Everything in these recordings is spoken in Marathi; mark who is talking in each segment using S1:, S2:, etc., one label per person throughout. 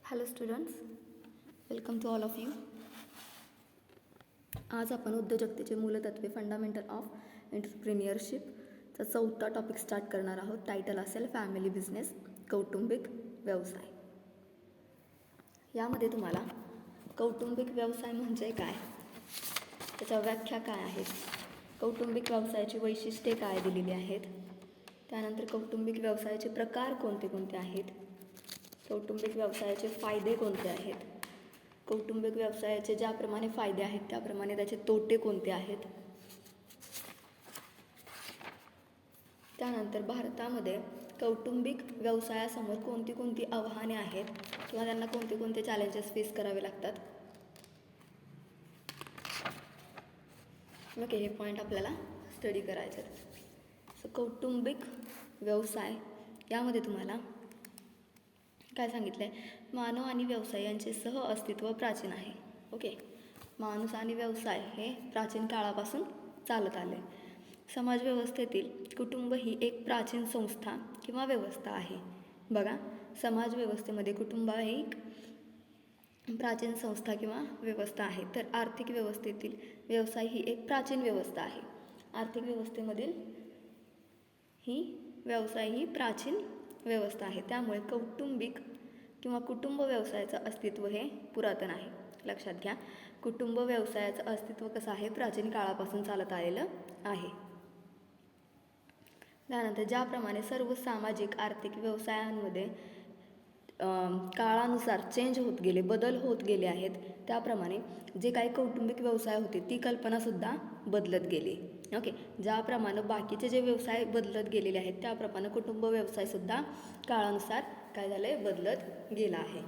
S1: Hello students, welcome to all of you. आज आपण उद्योजकतेचे मूलतत्वे फंडामेंटल ऑफ एंटरप्रिनियरशिपचा 4था टॉपिक स्टार्ट करणार आहोत. टायटल असेल फॅमिली बिझनेस, कौटुंबिक व्यवसाय. यामध्ये तुम्हाला कौटुंबिक व्यवसाय म्हणजे काय, त्याच्या व्याख्या काय आहेत, कौटुंबिक व्यवसायाची वैशिष्ट्ये काय दिलेली आहेत, त्यानंतर कौटुंबिक व्यवसायाचे प्रकार कोणते कोणते आहेत, कौटुंबिक व्यवसायाचे फायदे कोणते आहेत, कौटुंबिक व्यवसायाचे ज्याप्रमाणे फायदे आहेत त्याप्रमाणे त्याचे तोटे कोणते आहेत, त्यानंतर भारतामध्ये कौटुंबिक व्यवसायासमोर कोणती कोणती आव्हाने आहेत किंवा त्यांना कोणते कोणते चॅलेंजेस फेस करावे लागतात. ओके, हे पॉईंट आपल्याला स्टडी करायचे आहेत. सो कौटुंबिक व्यवसाय यामध्ये तुम्हाला काय सांगितलं आहे, मानव आणि व्यवसाय यांचे सह अस्तित्व प्राचीन आहे. ओके, माणूस आणि व्यवसाय हे प्राचीन काळापासून चालत आले. समाजव्यवस्थेतील कुटुंब ही एक प्राचीन संस्था किंवा व्यवस्था आहे. बघा, समाजव्यवस्थेमध्ये कुटुंब ही एक प्राचीन संस्था किंवा व्यवस्था आहे. तर आर्थिक व्यवस्थेतील व्यवसाय ही एक प्राचीन व्यवस्था आहे. आर्थिक व्यवस्थेमधील ही व्यवसाय ही प्राचीन व्यवस्था आहे. त्यामुळे कौटुंबिक किंवा कुटुंब व्यवसायाचं अस्तित्व हे पुरातन आहे. लक्षात घ्या, कुटुंब व्यवसायाचं अस्तित्व कसं आहे, प्राचीन काळापासून चालत आलेलं आहे. त्यानंतर ज्याप्रमाणे सर्व सामाजिक आर्थिक व्यवसायांमध्ये काळानुसार चेंज होत गेले, बदल होत गेले आहेत, त्याप्रमाणे जे काही कौटुंबिक व्यवसाय होते ती कल्पनासुद्धा बदलत गेली. ओके, ज्याप्रमाणे बाकीचे जे व्यवसाय बदलत गेलेले आहेत त्याप्रमाणे कुटुंब व्यवसायसुद्धा काळानुसार काय झालं आहे, बदलत गेला आहे.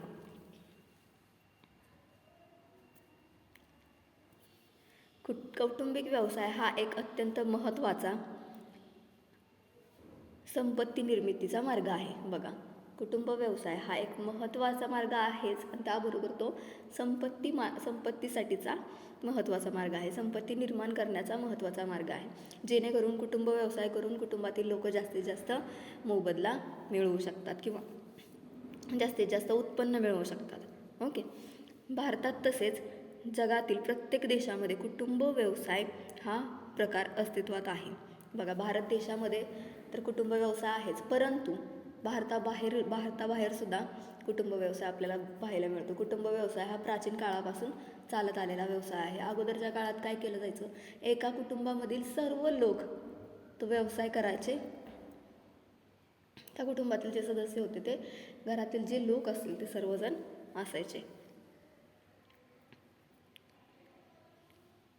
S1: कौटुंबिक व्यवसाय हा एक अत्यंत महत्त्वाचा संपत्ती निर्मितीचा मार्ग आहे. बघा, कुटुंब व्यवसाय हा एक महत्त्वाचा मार्ग आहेच, आणि त्याबरोबर तो संपत्तीसाठीचा महत्त्वाचा मार्ग आहे, संपत्ती निर्माण करण्याचा महत्त्वाचा मार्ग आहे, जेणेकरून कुटुंब व्यवसाय करून कुटुंबातील लोक जास्तीत जास्त मोबदला मिळवू शकतात किंवा जास्तीत जास्त उत्पन्न मिळवू शकतात. ओके, भारतात तसेच जगातील प्रत्येक देशामध्ये कुटुंब व्यवसाय हा प्रकार अस्तित्वात आहे. बघा, भारत देशामध्ये तर कुटुंब व्यवसाय आहेच, परंतु भारताबाहेर सुद्धा कुटुंब व्यवसाय आपल्याला पाहायला मिळतो. कुटुंब व्यवसाय हा प्राचीन काळापासून चालत आलेला व्यवसाय आहे. अगोदरच्या काळात काय केलं जायचं, एका कुटुंबामधील सर्व लोक तो व्यवसाय करायचे. त्या कुटुंबातील जे सदस्य होते ते घरातील जे लोक असतील ते सर्वजण असायचे,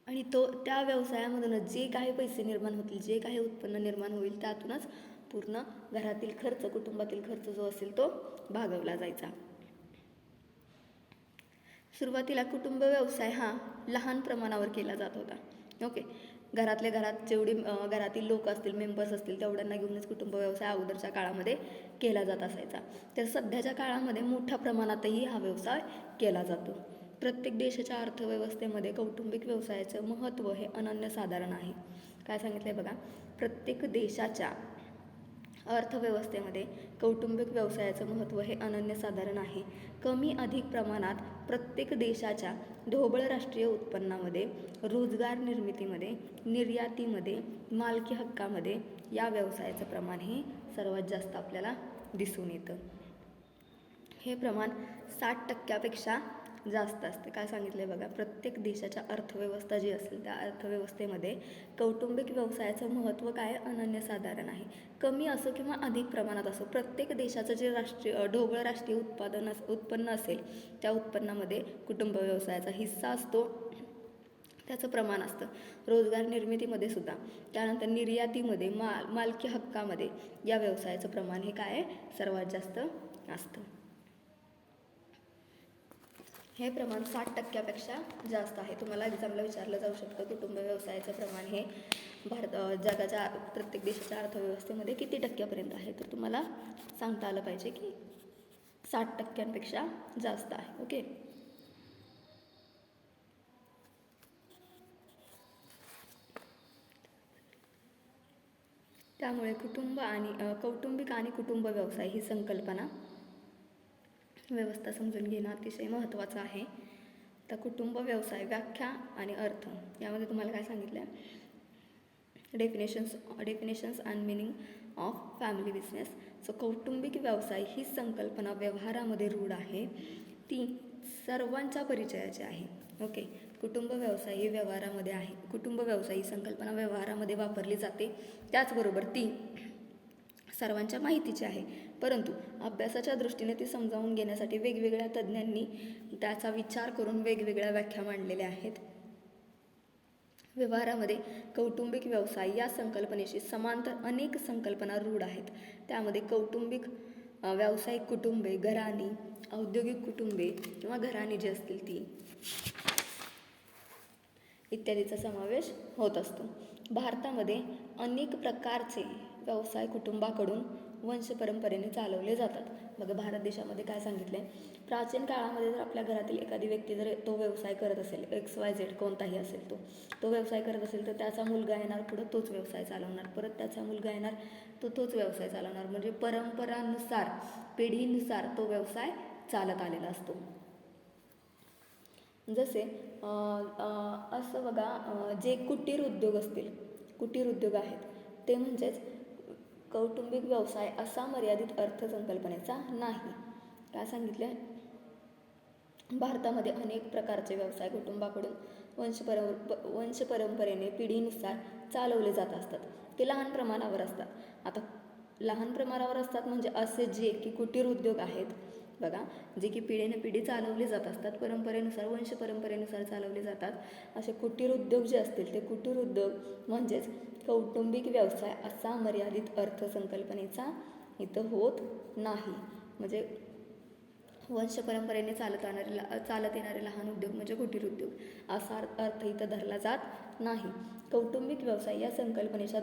S1: आणि त्या व्यवसायामधूनच जे काही पैसे निर्माण होतील, जे काही उत्पन्न निर्माण होईल त्यातूनच पूर्ण घरातील खर्च, कुटुंबातील खर्च जो असेल तो भागवला जायचा. सुरुवातीला कुटुंब व्यवसाय हा लहान प्रमाणावर केला जात होता. ओके, घरातल्या घरात जेवढी घरातील लोक असतील, मेंबर्स असतील, तेवढ्यांना घेऊनच कुटुंब व्यवसाय अगोदरच्या काळामध्ये केला जात असायचा. तर सध्याच्या काळामध्ये मोठ्या प्रमाणातही हा व्यवसाय केला जातो. प्रत्येक देशाच्या अर्थव्यवस्थेमध्ये कौटुंबिक व्यवसायाचं महत्त्व हे अनन्यसाधारण आहे. काय सांगितलं आहे बघा, प्रत्येक देशाच्या अर्थव्यवस्थेमध्ये कौटुंबिक व्यवसायाचं महत्त्व हे अनन्यसाधारण आहे. कमी अधिक प्रमाणात प्रत्येक देशाच्या ढोबळ राष्ट्रीय उत्पन्नामध्ये, रोजगार निर्मितीमध्ये, निर्यातीमध्ये, मालकी हक्कामध्ये या व्यवसायाचं प्रमाण हे सर्वात जास्त आपल्याला दिसून येतं. हे प्रमाण 60% जास्त असते. काय सांगितलं आहे बघा, प्रत्येक देशाच्या अर्थव्यवस्था जी असेल त्या अर्थव्यवस्थेमध्ये कौटुंबिक व्यवसायाचं महत्त्व काय, अनन्यसाधारण आहे. कमी असो किंवा अधिक प्रमाणात असो, प्रत्येक देशाचं जे ढोबळ राष्ट्रीय उत्पन्न असेल त्या उत्पन्नामध्ये कुटुंब व्यवसायाचा हिस्सा असतो, त्याचं प्रमाण असतं. रोजगार निर्मितीमध्ये सुद्धा, त्यानंतर निर्यातीमध्ये, मालकी हक्कामध्ये या व्यवसायाचं प्रमाण हे काय आहे, सर्वात जास्त असतं. हे प्रमाण 60%पेक्षा जास्त आहे. तुम्हाला एक्झामला विचारलं जाऊ शकतं, कुटुंब व्यवसायाचं प्रमाण हे जगाच्या प्रत्येक देशाच्या अर्थव्यवस्थेमध्ये किती टक्क्यापर्यंत आहे, तर तुम्हाला सांगता आलं पाहिजे की 60%पेक्षा जास्त आहे. ओके, त्यामुळे कौटुंबिक आणि कुटुंब व्यवसाय ही संकल्पना व्यवस्था समजून घेणं अतिशय महत्त्वाचं आहे. तर कुटुंब व्यवसाय व्याख्या आणि अर्थ यामध्ये तुम्हाला काय सांगितलं आहे, definitions and meaning of family business. So कौटुंबिक व्यवसाय ही संकल्पना व्यवहारामध्ये रूढ आहे, ती सर्वांच्या परिचयाची आहे. ओके, कुटुंब व्यवसाय ही व्यवहारामध्ये आहे, कुटुंब व्यवसाय ही संकल्पना व्यवहारामध्ये वापरली जाते, त्याचबरोबर ती सर्वांच्या माहितीची आहे. परंतु अभ्यासाच्या दृष्टीने ती समजावून घेण्यासाठी वेगवेगळ्या तज्ज्ञांनी त्याचा विचार करून वेगवेगळ्या व्याख्या मांडलेल्या आहेत. व्यवहारामध्ये कौटुंबिक व्यवसाय या संकल्पनेशी समांतर अनेक संकल्पना रूढ आहेत. त्यामध्ये कौटुंबिक व्यावसायिक कुटुंबे, घराणी, औद्योगिक कुटुंबे किंवा घराणी जी असतील ती इत्यादीचा समावेश होत असतो. भारतामध्ये अनेक प्रकारचे व्यवसाय कुटुंबाकडून वंशपरंपरेने चालवले जातात. बघा, भारत देशामध्ये काय सांगितलं आहे, प्राचीन काळामध्ये जर आपल्या घरातील एखादी व्यक्ती जर तो व्यवसाय करत असेल, XYZ कोणताही असेल, तो व्यवसाय करत असेल तर त्याचा मुलगा येणार, पुढं तोच व्यवसाय चालवणार, परत त्याचा मुलगा येणार, तोच व्यवसाय चालवणार. म्हणजे परंपरानुसार, पिढीनुसार तो व्यवसाय चालत आलेला असतो. जसे असं बघा, जे कुटीर उद्योग असतील, कुटीर उद्योग आहेत ते म्हणजेच कौटुंबिक व्यवसाय असा मर्यादित अर्थसंकल्पनेचा नाही. काय सांगितले, भारतामध्ये अनेक प्रकारचे व्यवसाय कुटुंबाकडून वंशपरंपरेने पिढीनुसार चालवले जात असतात. ते लहान प्रमाणावर असतात. आता लहान प्रमाणावर असतात म्हणजे असे जे की कुटीर उद्योग आहेत बघा, जे की पिढीने पिढी चालवले जात असतात, परंपरेनुसार, वंशपरंपरेनुसार चालवले जातात. असे कुटीर उद्योग जे असतील ते कुटीर उद्योग म्हणजेच कौटुंबिक व्यवसाय असा मर्यादित अर्थसंकल्पनेचा इथं होत नाही. म्हणजे वंशपरंपरेने चालत येणारे लहान उद्योग म्हणजे कुटीर उद्योग असा अर्थ इथं धरला जात नाही. कौटुंबिक व्यवसाय या संकल्पनेच्या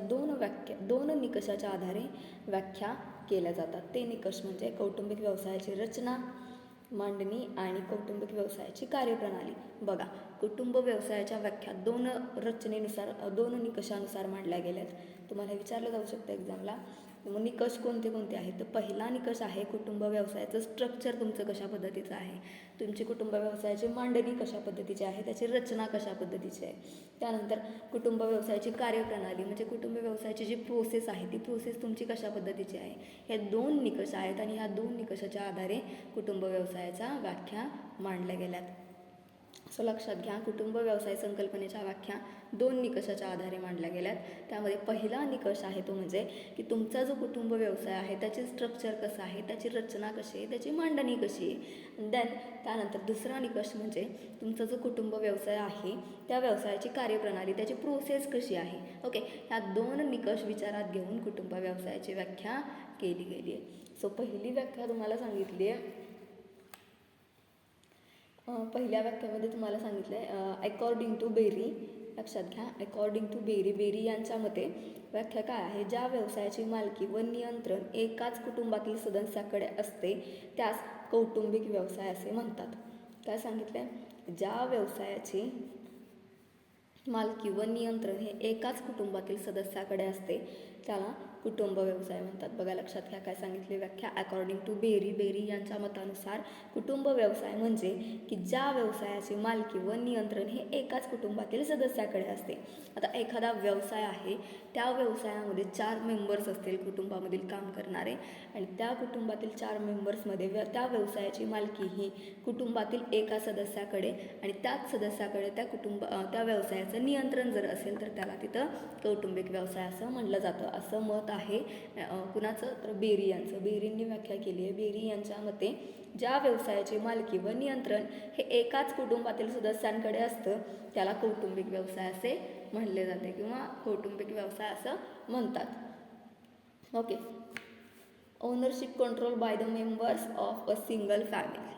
S1: दोन निकषाच्या आधारे व्याख्या केल्या जातात. ते निकष म्हणजे कौटुंबिक व्यवसायाची रचना, मांडणी आणि कौटुंबिक व्यवसायाची कार्यप्रणाली. बघा, कुटुंब व्यवसायाच्या व्याख्या दोन निकषानुसार मांडल्या गेल्यात. तुम्हाला विचारलं जाऊ शकतं एक्झामला, मग निकष कोणते कोणते आहेत? तर पहिला निकष आहे कुटुंब व्यवसायाचं स्ट्रक्चर तुमचं कशा पद्धतीचं आहे, तुमची कुटुंब व्यवसायाची मांडणी कशा पद्धतीची आहे, त्याची रचना कशा पद्धतीची आहे. त्यानंतर कुटुंब व्यवसायाची कार्यप्रणाली म्हणजे कुटुंब व्यवसायाची जी प्रोसेस आहे ती प्रोसेस तुमची कशा पद्धतीची आहे. हे दोन निकष आहेत आणि ह्या दोन निकषाच्या आधारे कुटुंब व्यवसायाच्या व्याख्या मांडल्या गेल्यात. सो लक्षात घ्या, कुटुंब व्यवसाय संकल्पनेच्या व्याख्या दोन निकषाच्या आधारे मांडल्या गेल्यात. त्यामध्ये पहिला निकष आहे तो म्हणजे की तुमचा जो कुटुंब व्यवसाय आहे त्याचे स्ट्रक्चर कसं आहे, त्याची रचना कशी आहे, त्याची मांडणी कशी आहे. त्यानंतर दुसरा निकष म्हणजे तुमचा जो कुटुंब व्यवसाय आहे त्या व्यवसायाची कार्यप्रणाली, त्याची प्रोसेस कशी आहे. ओके, ह्या दोन निकष विचारात घेऊन कुटुंब व्यवसायाची व्याख्या केली गेली आहे. सो पहिली व्याख्या तुम्हाला सांगितली आहे, पहिल्या व्याख्यामध्ये तुम्हाला सांगितलं आहे अकॉर्डिंग टू बेरी. लक्षात घ्या, अकॉर्डिंग टू बेरी यांच्या मते व्याख्या काय आहे, ज्या व्यवसायाची मालकी व नियंत्रण एकाच कुटुंबातील सदस्याकडे असते त्यास कौटुंबिक व्यवसाय असे म्हणतात. काय सांगितलं आहे, ज्या व्यवसायाची मालकी व नियंत्रण हे एकाच कुटुंबातील सदस्याकडे असते त्याला कुटुंब व्यवसाय म्हणतात. बघा, लक्षात घ्या काय सांगितले व्याख्या, अकॉर्डिंग टू बेरी यांच्या मतानुसार कुटुंब व्यवसाय म्हणजे की ज्या व्यवसायाची मालकी व नियंत्रण हे एकाच कुटुंबातील सदस्याकडे असते. आता एखादा व्यवसाय आहे, त्या व्यवसायामध्ये 4 मेंबर्स असतील कुटुंबामधील काम करणारे आणि त्या कुटुंबातील 4 मेंबर्समध्ये त्या व्यवसायाची मालकी ही कुटुंबातील एका सदस्याकडे आणि त्याच सदस्याकडे त्या व्यवसायाचं नियंत्रण जर असेल तर त्याला तिथं कौटुंबिक व्यवसाय असं म्हणलं जातं. असं मत आहे कुणाचं, तर बेरी यांचं. बेरींनी व्याख्या केली आहे. बेरी यांच्या मते ज्या व्यवसायाची मालकी व नियंत्रण हे एकाच कुटुंबातील सदस्यांकडे असतं त्याला कौटुंबिक व्यवसाय असे म्हणले जाते किंवा कौटुंबिक व्यवसाय असं म्हणतात. Okay, ownership control by the members of a single family.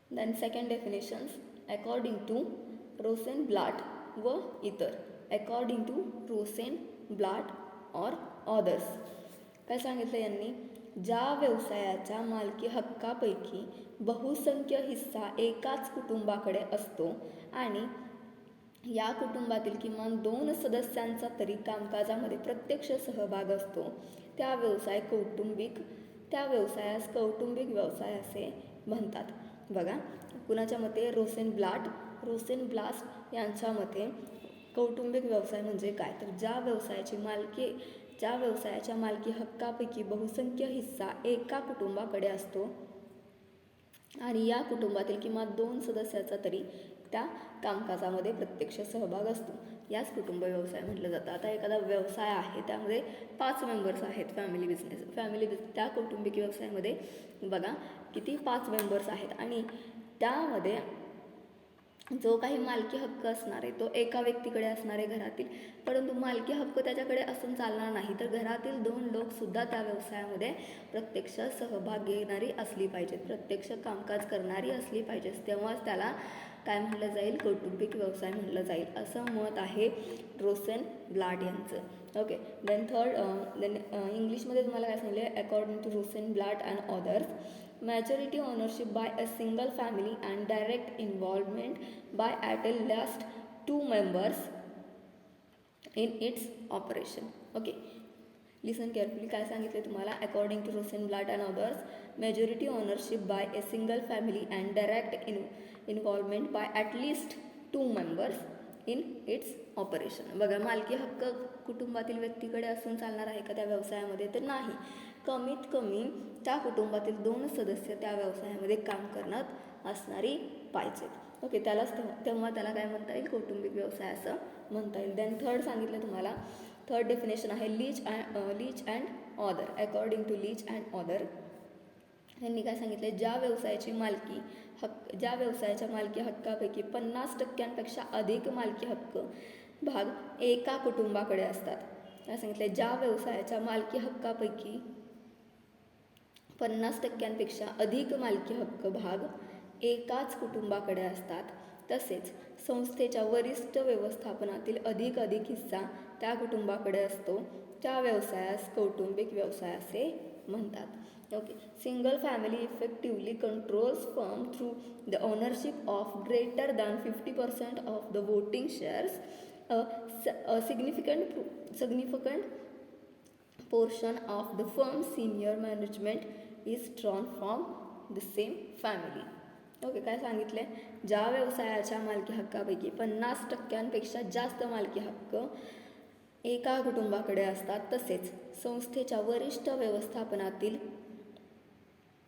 S1: Then second definitions according to Rosenblatt व इतर. अकॉर्डिंग टू रोसेनब्लाट और ऑदर्स. काय सांगितलं यांनी, ज्या व्यवसायाच्या मालकी हक्कापैकी बहुसंख्य हिस्सा एकाच कुटुंबाकडे असतो आणि या कुटुंबातील किमान 2 सदस्यांचा तरी कामकाजामध्ये प्रत्यक्ष सहभाग असतो त्या व्यवसाय कौटुंबिक त्या व्यवसायास कौटुंबिक व्यवसाय असे म्हणतात. बघा, कुणाच्या मते रोसेनब्लास्ट यांच्या मते कौटुंबिक व्यवसाय म्हणजे काय, तर ज्या व्यवसायाच्या मालकी हक्कापैकी बहुसंख्य हिस्सा एका कुटुंबाकडे असतो आणि या कुटुंबातील किमान 2 सदस्याचा तरी त्या कामकाजामध्ये प्रत्यक्ष सहभाग असतो, याच कुटुंब व्यवसाय म्हटलं जातं. आता एखादा व्यवसाय आहे, त्यामध्ये 5 मेंबर्स आहेत, फॅमिली बिझनेस त्या कौटुंबिक व्यवसायामध्ये बघा किती 5 मेंबर्स आहेत आणि त्यामध्ये जो काही मालकी हक्क असणार आहे तो एका व्यक्तीकडे असणार आहे घरातील, परंतु मालकी हक्क त्याच्याकडे असून चालणार नाही, तर घरातील 2 लोकसुद्धा त्या व्यवसायामध्ये प्रत्यक्ष सहभाग घेणारी असली पाहिजेत, प्रत्यक्ष कामकाज करणारी असली पाहिजेत, तेव्हाच त्याला काय म्हटलं जाईल, कौटुंबिक व्यवसाय म्हटलं जाईल, असं मत आहे रोसेनब्लाट यांचं. ओके, देन इंग्लिशमध्ये तुम्हाला काय सांगितलं, according to Rosenblatt and others, majority ownership by a single family and direct involvement by at least 2 members in its operation. Okay, listen carefully. काय सांगितले तुम्हाला, according to Rosenblatt and others, majority ownership by a single family and direct involvement by at least 2 members in its operation. बघा, मालकी हक्क कुटुंबातील व्यक्तीकडे असून चालणार आहे का त्या व्यवसायामध्ये, तर नाही, कमीत कमी त्या कुटुंबातील 2 सदस्य त्या व्यवसायामध्ये काम करण्यात असणारी पाहिजेत. ओके, तेव्हा त्याला काय म्हणता येईल, कौटुंबिक व्यवसाय असं म्हणता येईल. देन थर्ड सांगितलं तुम्हाला, थर्ड डेफिनेशन आहे Leech and other. According to Leech and other यांनी काय सांगितलं, ज्या व्यवसायाच्या मालकी हक्कापैकी 50% अधिक मालकी हक्क भाग एका कुटुंबाकडे असतात. काय सांगितलं, ज्या व्यवसायाच्या मालकी हक्कापैकी 50% अधिक मालकी हक्क भाग एकाच कुटुंबाकडे असतात, तसेच संस्थेच्या वरिष्ठ व्यवस्थापनातील अधिक हिस्सा त्या कुटुंबाकडे असतो, त्या व्यवसायास कौटुंबिक व्यवसाय असे म्हणतात. Okay, single family effectively controls firm through the ownership of greater than 50% of the voting shares. A significant portion of the firm's senior management is drawn from the same family. Okay, काय सांगितले, ज्या व्यवसायाच्या मालकी हक्कापैकी 50% जास्त मालकी हक्क एका कुटुंबाकडे असतात, तसेच संस्थेच्या वरिष्ठ व्यवस्थापनातील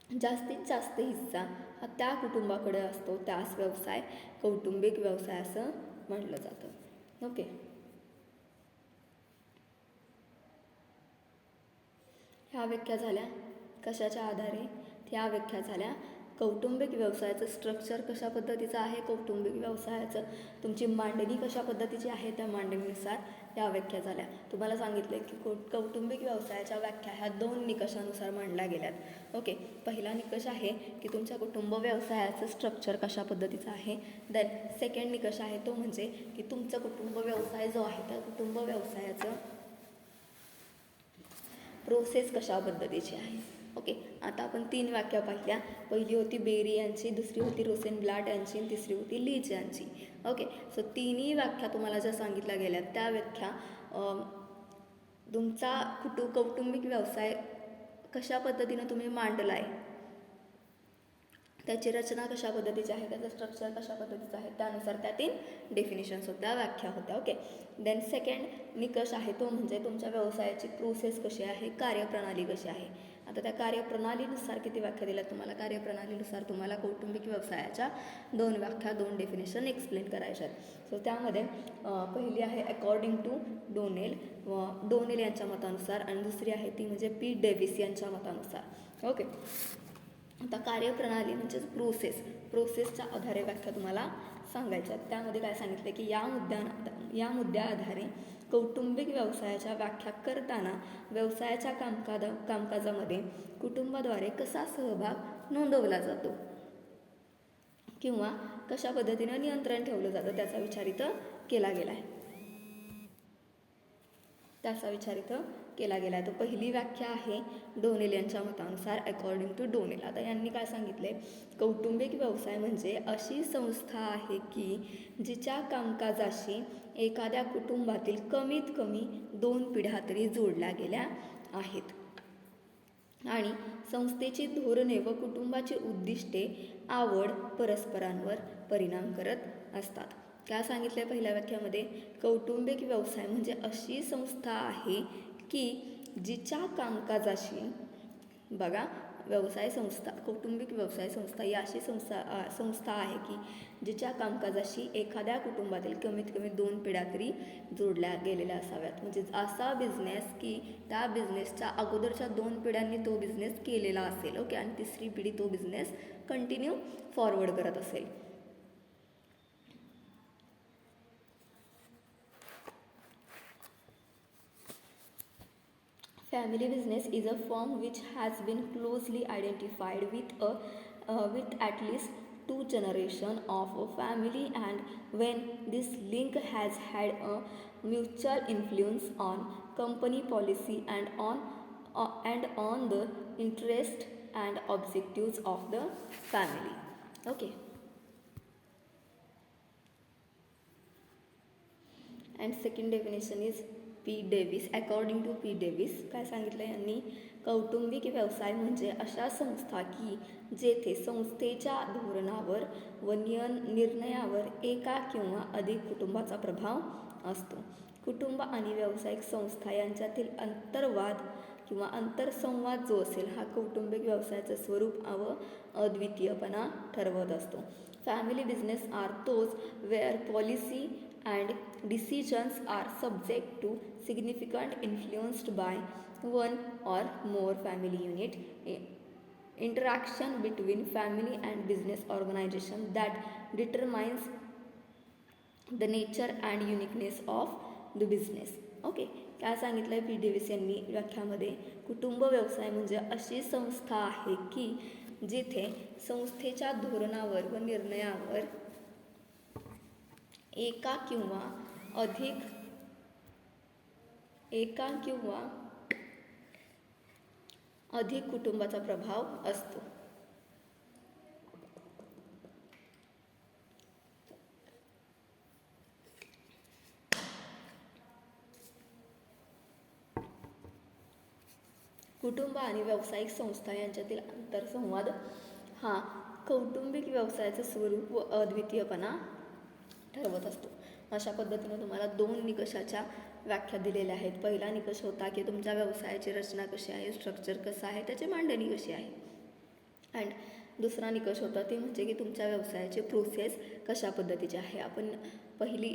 S1: जास्तीत जास्त हिस्सा हा त्या कुटुंबाकडे असतो, त्यास व्यवसाय कौटुंबिक व्यवसाय असं म्हटलं जातं. ओके, ह्या व्याख्या झाल्या कशाच्या आधारे, ह्या व्याख्या झाल्या कौटुंबिक व्यवसायाचं स्ट्रक्चर कशा पद्धतीचं आहे, कौटुंबिक व्यवसायाचं तुमची मांडणी कशा पद्धतीची आहे, त्या मांडणीनुसार या व्याख्या झाल्या. तुम्हाला सांगितले की कौटुंबिक व्यवसायाच्या व्याख्या ह्या 2 निकषानुसार मांडल्या गेल्यात. ओके, पहिला निकष आहे की तुमच्या कुटुंब व्यवसायाचं स्ट्रक्चर कशा पद्धतीचं आहे. देन सेकंड निकष आहे तो म्हणजे की तुमचा कुटुंब व्यवसाय जो आहे त्या कुटुंब व्यवसायाचं प्रोसेस कशा पद्धतीची आहे. ओके, आता आपण 3 व्याख्या पाहिल्या. पहिली होती बेरी यांची, दुसरी होती रोसेनब्लाट यांची आणि तिसरी होती लीच यांची. ओके, सो तिन्ही व्याख्या तुम्हाला ज्या सांगितल्या गेल्या त्या व्याख्या तुमचा कौटुंबिक व्यवसाय कशा पद्धतीनं तुम्ही मांडला आहे, त्याची रचना कशा पद्धतीची आहे, त्याचं स्ट्रक्चर कशा पद्धतीचं आहे, त्यानुसार त्या 3 डेफिनेशन्स होत्या, व्याख्या होत्या. ओके, देन सेकंड निकष आहे तो म्हणजे तुमच्या व्यवसायाची प्रोसेस कशी आहे, कार्यप्रणाली कशी आहे. आता त्या कार्यप्रणालीनुसार किती व्याख्या दिल्या तुम्हाला, कार्यप्रणालीनुसार तुम्हाला कौटुंबिक व्यवसायाच्या 2 व्याख्या 2 डेफिनेशन एक्सप्लेन करायच्या आहेत. सो त्यामध्ये पहिली आहे अकॉर्डिंग टू डोनेल यांच्या मतानुसार आणि दुसरी आहे ती म्हणजे पी डेव्हिस यांच्या मतानुसार. ओके, आता कार्यप्रणाली म्हणजेच प्रोसेसच्या आधारे व्याख्या तुम्हाला सांगायच्या. त्यामध्ये काय सांगितलं की या मुद्द्या आधारे कौटुंबिक व्यवसायाच्या व्याख्या करताना व्यवसायाच्या कामकाजामध्ये कुटुंबाद्वारे कसा सहभाग नोंदवला जातो किंवा कशा पद्धतीनं नियंत्रण ठेवलं जातं त्याचा विचार इथं केला गेला आहे. तर पहिली व्याख्या आहे डोनेल यांच्या मतानुसार अकॉर्डिंग टू डोनेल. आता यांनी काय सांगितले, कौटुंबिक व्यवसाय म्हणजे अशी संस्था आहे की जिच्या कामकाजाशी एखाद्या कुटुंबातील कमीत कमी 2 पिढ्या तरी जोडल्या गेल्या आहेत आणि आणि संस्थेची धोरणे व कुटुंबाची उद्दिष्टे, आवड परस्परांवर परिणाम करत असतात. काय सांगितलं पहिल्या वाक्यामध्ये? कौटुंबिक व्यवसाय म्हणजे अशी संस्था आहे की जिच्या कामकाजाशी, बघा, व्यवसाय संस्था, कौटुंबिक व्यवसाय संस्था ही अशी संस्था आहे की जिच्या कामकाजाशी एखाद्या कुटुंबातील कमीत कमी 2 पिढ्या तरी जोडल्या गेलेल्या असाव्यात. म्हणजे असा बिझनेस की त्या बिझनेसच्या अगोदरच्या 2 पिढ्यांनी तो बिझनेस केलेला असेल, ओके, आणि तिसरी पिढी तो बिझनेस कंटिन्यू फॉरवर्ड करत असेल. Family business is a firm which has been closely identified with at least 2 generations of a family, and when this link has had a mutual influence on company policy and on the interest and objectives of the family. Okay. And second definition is P Davis. According to P Davis काय सांगितलं यांनी? कौटुंबिक व्यवसाय म्हणजे अशा संस्था की जेथे संस्थेच्या धोरणावर व निर्णयावर एका किंवा अधिक कुटुंबाचा प्रभाव असतो. कुटुंब आणि व्यावसायिक संस्था यांच्यातील अंतर्वाद किंवा आंतरसंवाद जो असेल हा कौटुंबिक व्यवसायाचं स्वरूप व अद्वितीयपणा ठरवत असतो. Family business are those where policy and decisions are subject to significant influenced by one or more family unit. Interaction between family and business organization that determines the nature and uniqueness of the business. Okay, काय सांगितलं आहे पी डेव्हिस यांनी व्याख्यामध्ये? कुटुंब व्यवसाय म्हणजे अशी संस्था आहे की जिथे संस्थेच्या धोरणावर व निर्णयावर एका किंवा अधिक कुटुंबाचा प्रभाव असतो. कुटुंब आणि व्यावसायिक संस्था यांच्यातील आंतरसंवाद हा कौटुंबिक व्यवसायाचं स्वरूप व अद्वितीयपणा ठरवत असतो. अशा पद्धतीने तुम्हाला 2 निकषाच्या व्याख्या दिलेल्या आहेत. पहिला निकष होता की तुमच्या व्यवसायाची रचना कशी आहे, स्ट्रक्चर कसं आहे, त्याची मांडणी कशी आहे. अँड दुसरा निकष होता ते म्हणजे की तुमच्या व्यवसायाची प्रोसेस कशा पद्धतीची आहे. आपण पहिली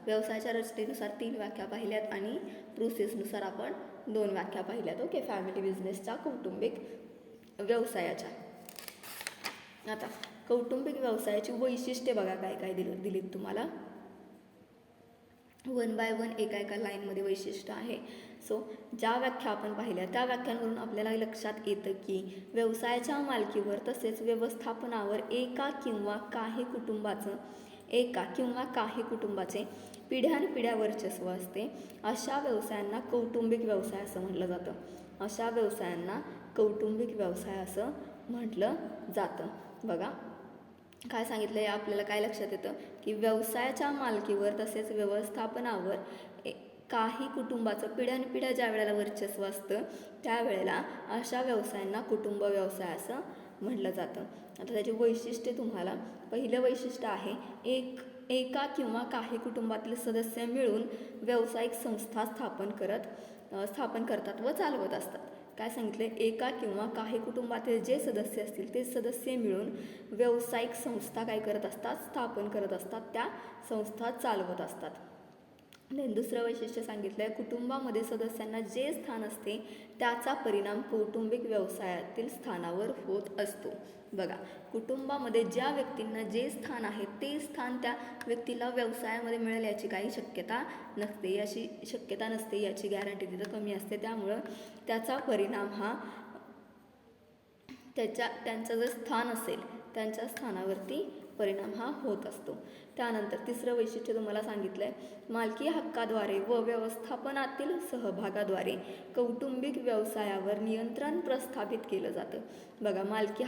S1: व्यवसायाच्या रचनेनुसार 3 व्याख्या पाहिल्यात आणि प्रोसेसनुसार आपण 2 व्याख्या पाहिल्यात. ओके, फॅमिली बिझनेसच्या, कौटुंबिक व्यवसायाच्या. आता कौटुंबिक व्यवसायाची वैशिष्ट्ये बघा काय काय दिलीत तुम्हाला. 1 बाय 1 एका लाईनमध्ये वैशिष्ट्य आहे. सो ज्या व्याख्या आपण पाहिल्या त्या व्याख्यांवरून आपल्याला लक्षात येतं की व्यवसायाच्या मालकीवर तसेच व्यवस्थापनावर एका किंवा काही कुटुंबाचे पिढ्यानपिढ्या वर्चस्व असते. अशा व्यवसायांना कौटुंबिक व्यवसाय असं म्हटलं जातं. बघा काय सांगितलं आहे आपल्याला, काय लक्षात येतं की व्यवसायाच्या मालकीवर तसेच व्यवस्थापनावर काही कुटुंबाचं पिढ्यानपिढ्या ज्या वेळेला वर्चस्व असतं त्यावेळेला अशा व्यवसायांना कुटुंब व्यवसाय असं म्हटलं जातं. आता त्याची वैशिष्ट्ये तुम्हाला, पहिलं वैशिष्ट्य आहे एका किंवा काही कुटुंबातील सदस्य मिळून व्यावसायिक संस्था स्थापन करतात व चालवत असतात. काय सांगितलं? एका किंवा काही कुटुंबातील जे सदस्य असतील ते सदस्य मिळून व्यावसायिक संस्था काय करत असतात? स्थापन करत असतात, त्या संस्था चालवत असतात. दुसरं वैशिष्ट्य सांगितलं आहे कुटुंबामध्ये सदस्यांना जे स्थान असते त्याचा परिणाम कौटुंबिक व्यवसायातील स्थानावर होत असतो. बघा, कुटुंबामध्ये ज्या व्यक्तींना जे स्थान आहे ते स्थान त्या व्यक्तीला व्यवसायामध्ये मिळेल याची काही शक्यता नसते, याची गॅरंटी तिथं कमी असते. त्यामुळं त्याचा परिणाम हा त्यांचं जे स्थान असेल त्यांच्या स्थानावरती परिणाम हा होत असतो. त्यानंतर तिसरं वैशिष्ट्य तुम्हाला सांगितलं आहे, मालकी हक्काद्वारे व व्यवस्थापनातील सहभागाद्वारे कौटुंबिक व्यवसायावर नियंत्रण प्रस्थापित केलं जातं. बघा, मालकी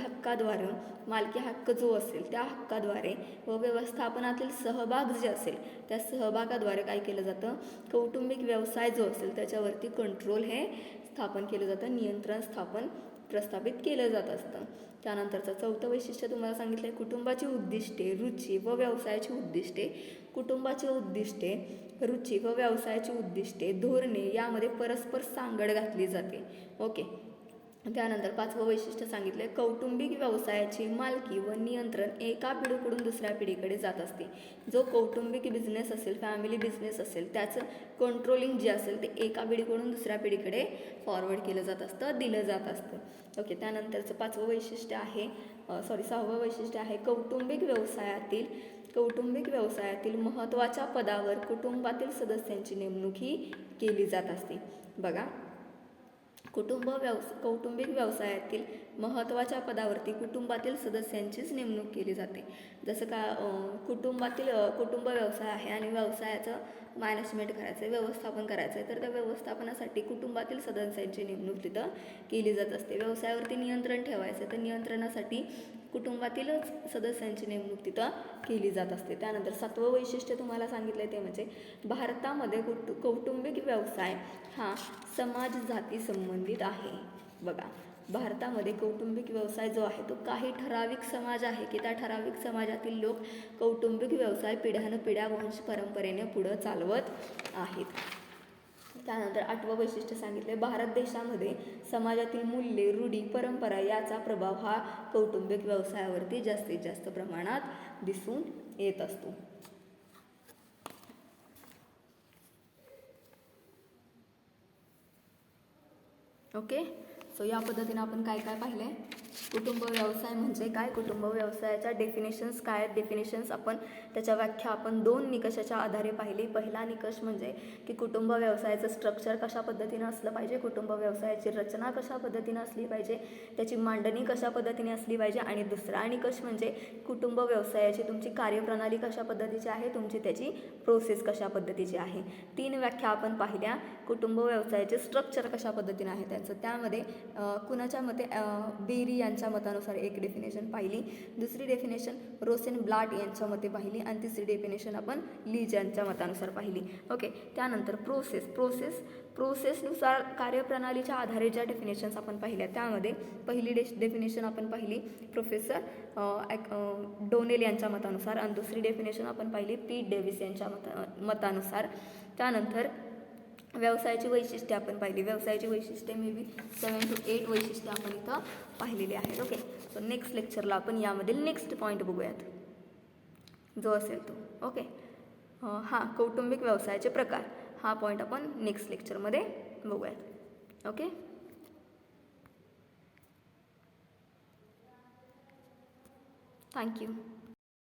S1: हक्क जो असेल त्या हक्काद्वारे व व्यवस्थापनातील सहभाग जे असेल त्या सहभागाद्वारे काय केलं जातं, कौटुंबिक व्यवसाय जो असेल त्याच्यावरती कंट्रोल हे स्थापन केलं जातं, नियंत्रण प्रस्थापित केलं जात असतं. त्यानंतरचं चौथं वैशिष्ट्य तुम्हाला सांगितलं आहे, कुटुंबाची उद्दिष्टे, रुची व व्यवसायाची उद्दिष्टे. कुटुंबाची उद्दिष्टे, रुची व व्यवसायाची उद्दिष्टे, धोरणे यामध्ये परस्पर सांगड घातली जाते. ओके. त्यानंतर पाचवं वैशिष्ट्य सांगितलं, कौटुंबिक व्यवसायाची मालकी व नियंत्रण एका पिढीकडून दुसऱ्या पिढीकडे जात असते. जो कौटुंबिक बिझनेस असेल, फॅमिली बिझनेस असेल, त्याचं कंट्रोलिंग जे असेल ते एका पिढीकडून दुसऱ्या पिढीकडे फॉरवर्ड केलं जात असतं, दिलं जात असतं. ओके. त्यानंतरचं सहावं वैशिष्ट्य आहे, कौटुंबिक व्यवसायातील महत्त्वाच्या पदावर कुटुंबातील सदस्यांची नेमणूक ही केली जात असते. बघा, कौटुंबिक व्यवसायातील महत्त्वाच्या पदावरती कुटुंबातील सदस्यांचीच नेमणूक केली जाते. जसं का कुटुंब व्यवसाय आहे आणि व्यवसायाचं मॅनेजमेंट करायचं आहे, व्यवस्थापन करायचं आहे, तर त्या व्यवस्थापनासाठी कुटुंबातील सदस्यांची नेमणूक तिथं केली जात असते. व्यवसायावरती नियंत्रण ठेवायचं तर नियंत्रणासाठी कुटुंबातीलच सदस्यांची नेमणूक तिथं केली जात असते. त्यानंतर 7वं वैशिष्ट्य तुम्हाला सांगितलं ते म्हणजे भारतामध्ये कौटुंबिक व्यवसाय हा समाज जाती संबंधित आहे. बघा, भारतामध्ये कौटुंबिक व्यवसाय जो आहे तो काही ठराविक समाज आहे की त्या ठराविक समाजातील लोक कौटुंबिक व्यवसाय पिढ्यानपिढ्या वंश परंपरेने पुढं चालवत आहेत. त्यानंतर 8वं वैशिष्ट्य सांगितले, भारत देशामध्ये समाजातील मूल्ये, रूढी, परंपरा याचा प्रभाव हा कौटुंबिक व्यवसायावरती जास्तीत जास्त प्रमाणात दिसून येत असतो. ओके. सो या पद्धतीने आपण काय काय पाहिलं आहे, कुटुंब व्यवसाय म्हणजे काय, कुटुंब व्यवसायाच्या डेफिनेशन्स काय आहेत, डेफिनेशन्स आपण त्याच्या व्याख्या आपण 2 निकषाच्या आधारे पाहिली. पहिला निकष म्हणजे की कुटुंब व्यवसायाचं स्ट्रक्चर कशा पद्धतीनं असलं पाहिजे, कुटुंब व्यवसायाची रचना कशा पद्धतीनं असली पाहिजे, त्याची मांडणी कशा पद्धतीने असली पाहिजे. आणि दुसरा निकष म्हणजे कुटुंब व्यवसायाची तुमची कार्यप्रणाली कशा पद्धतीची आहे, तुमची त्याची प्रोसेस कशा पद्धतीची आहे. 3 व्याख्या आपण पाहिल्या. कुटुंब व्यवसायाचे स्ट्रक्चर कशा पद्धतीने आहे त्याचं, त्यामध्ये कुणाच्या मते बेरी यांच्या मतानुसार एक डेफिनेशन पाहिली, दुसरी डेफिनेशन रोसेनब्लाट यांच्या मते पाहिली आणि तिसरी डेफिनेशन आपण लीज यांच्या मतानुसार पाहिली. ओके. त्यानंतर प्रोसेसनुसार कार्यप्रणालीच्या आधारे ज्या डेफिनेशन्स आपण पाहिल्या त्यामध्ये पहिली डेफिनेशन आपण पाहिली प्रोफेसर डोनेल यांच्या मतानुसार आणि दुसरी डेफिनेशन आपण पाहिली पी डेव्हिस यांच्या मतानुसार. त्यानंतर व्यवसायाची वैशिष्ट्ये आपण पाहिली. व्यवसायाची वैशिष्ट्ये मे बी 7 to 8 वैशिष्ट्ये आपण इथं पाहिलेली आहेत. ओके. सो नेक्स्ट लेक्चरला आपण यामधील नेक्स्ट पॉईंट बघूयात जो असेल तो. ओके. कौटुंबिक व्यवसायाचे प्रकार हा पॉईंट आपण नेक्स्ट लेक्चरमध्ये बघूयात. ओके. थँक्यू.